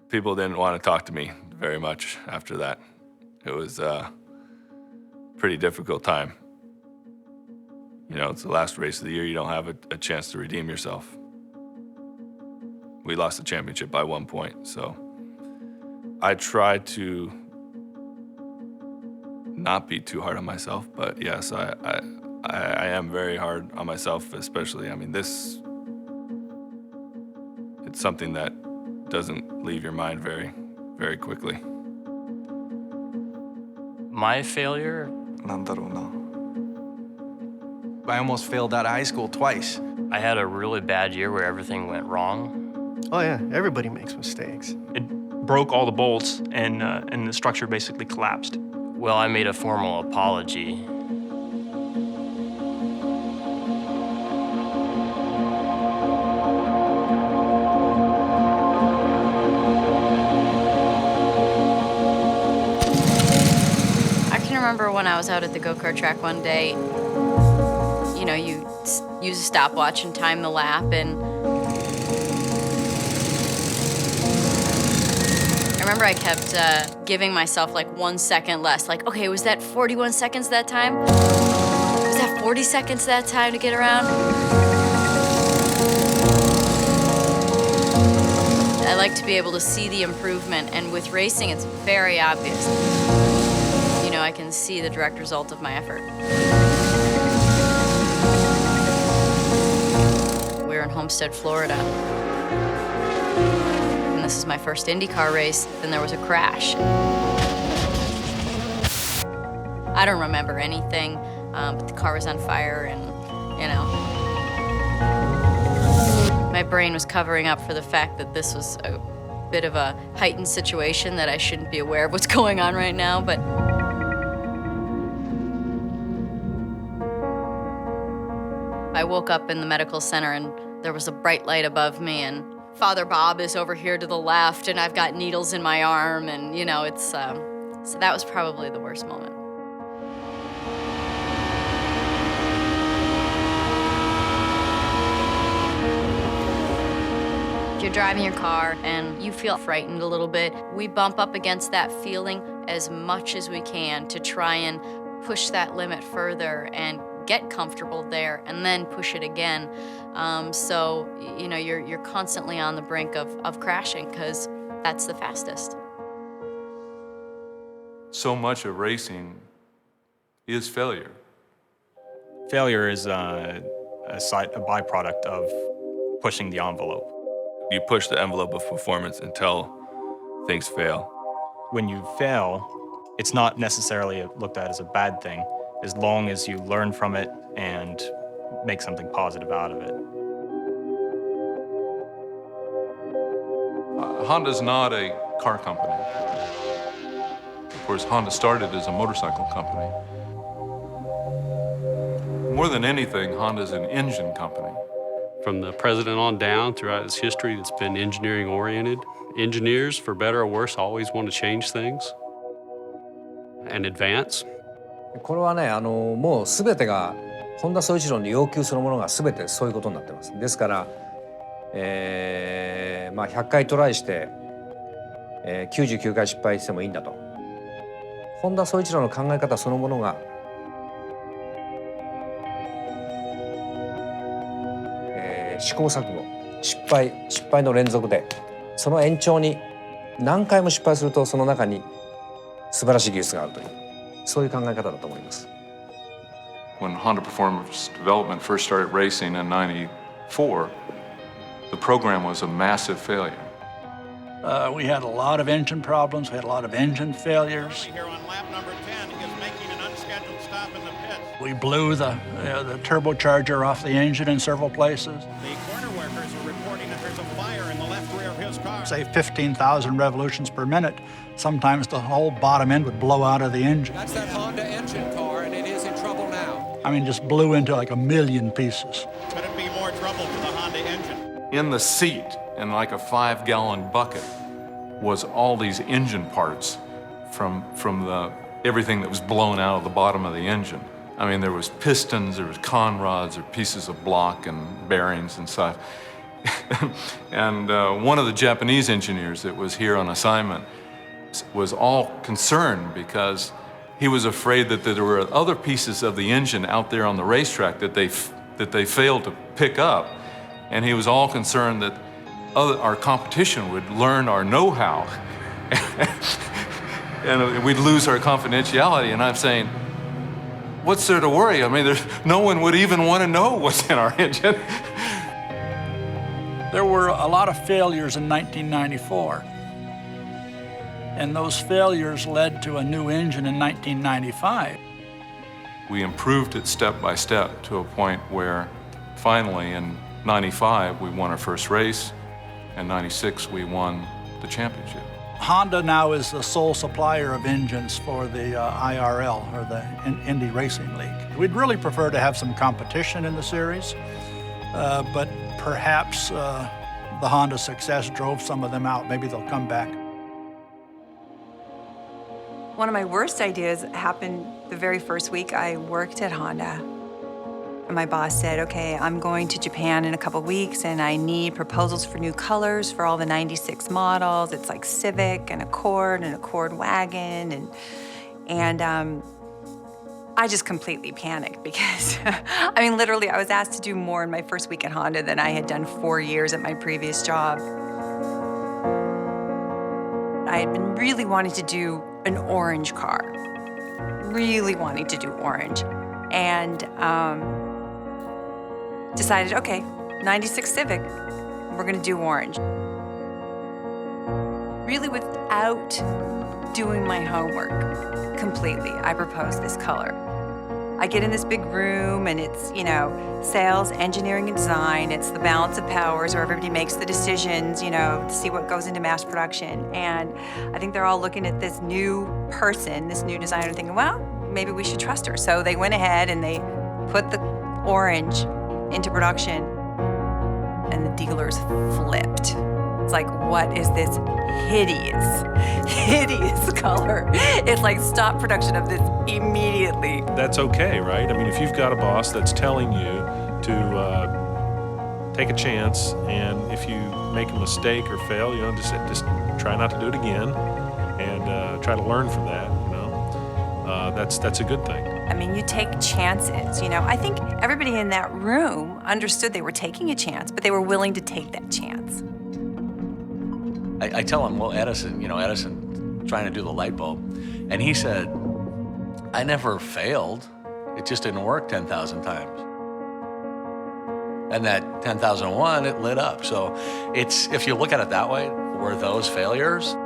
People didn't want to talk to me very much after that. It was a pretty difficult time. You know, it's the last race of the year. You don't have a chance to redeem yourself. We lost the championship by 1 point, so I tried to not be too hard on myself, but yes, I am very hard on myself, especially, I mean, it's something that doesn't leave your mind very, very quickly. My failure? I almost failed out of high school twice. I had a really bad year where everything went wrong. Oh yeah, everybody makes mistakes. It broke all the bolts and the structure basically collapsed. Well, I made a formal apology. I can remember when I was out at the go-kart track one day, you know, you use a stopwatch and time the lap, and I remember I kept giving myself like 1 second less. Like, okay, was that 41 seconds that time? Was that 40 seconds that time to get around? I like to be able to see the improvement, and with racing, it's very obvious. You know, I can see the direct result of my effort. We're in Homestead, Florida. This is my first IndyCar race, then there was a crash. I don't remember anything, but the car was on fire and, you know. My brain was covering up for the fact that this was a bit of a heightened situation, that I shouldn't be aware of what's going on right now, but I woke up in the medical center and there was a bright light above me, and Father Bob is over here to the left, and I've got needles in my arm, and you know, it's, so that was probably the worst moment. You're driving your car and you feel frightened a little bit. We bump up against that feeling as much as we can to try and push that limit further and get comfortable there and then push it again. So, you know, you're constantly on the brink of crashing because that's the fastest. So much of racing is failure. Failure is a byproduct of pushing the envelope. You push the envelope of performance until things fail. When you fail, it's not necessarily looked at as a bad thing, as long as you learn from it and make something positive out of it. Honda's not a car company. Of course, Honda started as a motorcycle company. More than anything, Honda's an engine company. From the president on down, throughout its history, it's been engineering-oriented. Engineers, for better or worse, always want to change things and advance. これはね、もう全てが本田宗一郎の要求そのものが全てそういうことになってます。ですから、まあ100回トライして、99回失敗してもいいんだと。本田宗一郎の考え方そのものが、試行錯誤、失敗の連続で、その延長に何回も失敗するとその中に素晴らしい技術があるという。そういう考え方だと思います。When Honda Performance Development first started racing in '94, the program was a massive failure. We had a lot of engine problems. We had a lot of engine failures. Here on lap number 10 is making an unscheduled stop in the pits. We blew the turbocharger off the engine in several places. The corner workers are reporting that there's a fire in the left rear of his car. Say 15,000 revolutions per minute. Sometimes the whole bottom end would blow out of the engine. That's that Honda engine car, and it is in trouble now. I mean, just blew into like a million pieces. Could it be more trouble for the Honda engine? In the seat, in like a 5-gallon bucket, was all these engine parts from everything that was blown out of the bottom of the engine. I mean, there was pistons, there was conrods, or pieces of block and bearings and stuff. And one of the Japanese engineers that was here on assignment was all concerned because he was afraid that there were other pieces of the engine out there on the racetrack that they failed to pick up. And he was all concerned that our competition would learn our know-how and we'd lose our confidentiality. And I'm saying, what's there to worry? I mean, no one would even want to know what's in our engine. There were a lot of failures in 1994. And those failures led to a new engine in 1995. We improved it step by step to a point where finally in 95 we won our first race, and 96 we won the championship. Honda now is the sole supplier of engines for the IRL, or the Indy Racing League. We'd really prefer to have some competition in the series, but perhaps the Honda success drove some of them out. Maybe they'll come back. One of my worst ideas happened the very first week I worked at Honda. And my boss said, okay, I'm going to Japan in a couple weeks and I need proposals for new colors for all the 96 models. It's like Civic and Accord wagon. And I just completely panicked because, I mean, literally I was asked to do more in my first week at Honda than I had done 4 years at my previous job. I had been really wanting to do an orange car, really wanting to do orange. And decided, okay, 96 Civic, we're gonna do orange. Really without doing my homework completely, I proposed this color. I get in this big room and it's, you know, sales, engineering, and design. It's the balance of powers where everybody makes the decisions, you know, to see what goes into mass production. And I think they're all looking at this new person, this new designer, thinking, well, maybe we should trust her. So they went ahead and they put the orange into production and the dealers flipped. It's like, what is this hideous color? It's like, stop production of this immediately. That's okay, right? I mean, if you've got a boss that's telling you to take a chance, and if you make a mistake or fail, you know, just try not to do it again, and try to learn from that. You know, that's a good thing. I mean, you take chances. You know, I think everybody in that room understood they were taking a chance, but they were willing to take that chance. I tell him, well, Edison trying to do the light bulb, and he said, I never failed. It just didn't work 10,000 times. And that 10,001, it lit up. So it's, if you look at it that way, were those failures?